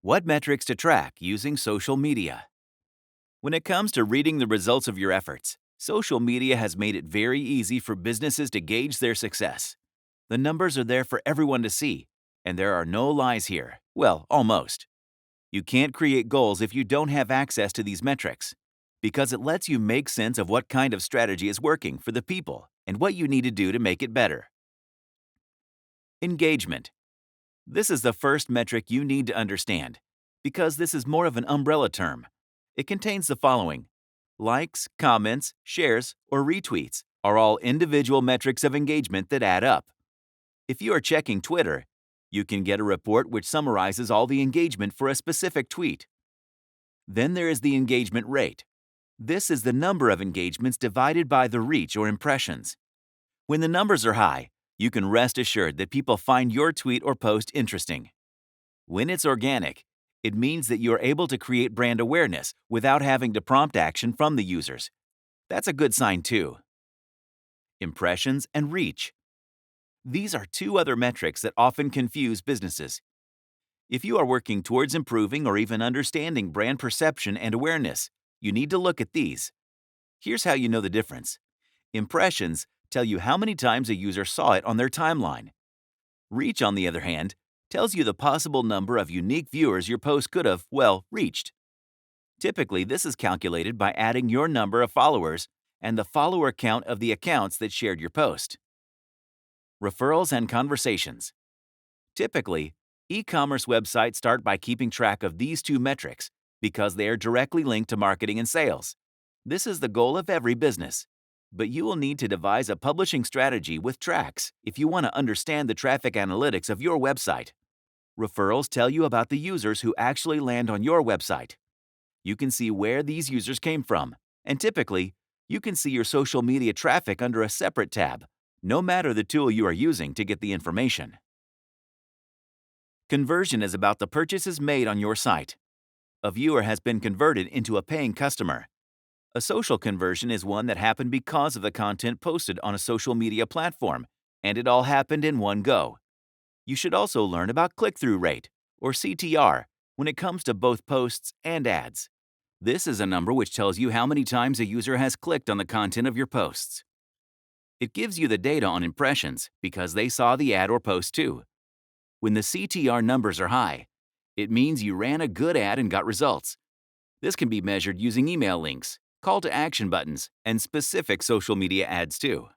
What metrics to track using social media? When it comes to reading the results of your efforts, social media has made it very easy for businesses to gauge their success. The numbers are there for everyone to see, and there are no lies here. Well, almost. You can't create goals if you don't have access to these metrics, because it lets you make sense of what kind of strategy is working for the people and what you need to do to make it better. Engagement. This is the first metric you need to understand, because this is more of an umbrella term. It contains the following: likes, comments, shares, or retweets are all individual metrics of engagement that add up. If you are checking Twitter, you can get a report which summarizes all the engagement for a specific tweet. Then there is the engagement rate. This is the number of engagements divided by the reach or impressions. When the numbers are high, you can rest assured that people find your tweet or post interesting. When it's organic, it means that you are able to create brand awareness without having to prompt action from the users. That's a good sign too. Impressions and reach. These are two other metrics that often confuse businesses. If you are working towards improving or even understanding brand perception and awareness, you need to look at these. Here's how you know the difference. Impressions tell you how many times a user saw it on their timeline. Reach, on the other hand, tells you the possible number of unique viewers your post could have, reached. Typically, this is calculated by adding your number of followers and the follower count of the accounts that shared your post. Referrals and Conversations. Typically, e-commerce websites start by keeping track of these two metrics because they are directly linked to marketing and sales. This is the goal of every business. But you will need to devise a publishing strategy with tracks if you want to understand the traffic analytics of your website. Referrals tell you about the users who actually land on your website. You can see where these users came from, and typically, you can see your social media traffic under a separate tab, no matter the tool you are using to get the information. Conversion is about the purchases made on your site. A viewer has been converted into a paying customer. A social conversion is one that happened because of the content posted on a social media platform, and it all happened in one go. You should also learn about click-through rate, or CTR, when it comes to both posts and ads. This is a number which tells you how many times a user has clicked on the content of your posts. It gives you the data on impressions because they saw the ad or post too. When the CTR numbers are high, it means you ran a good ad and got results. This can be measured using email links, call to action buttons, and specific social media ads too.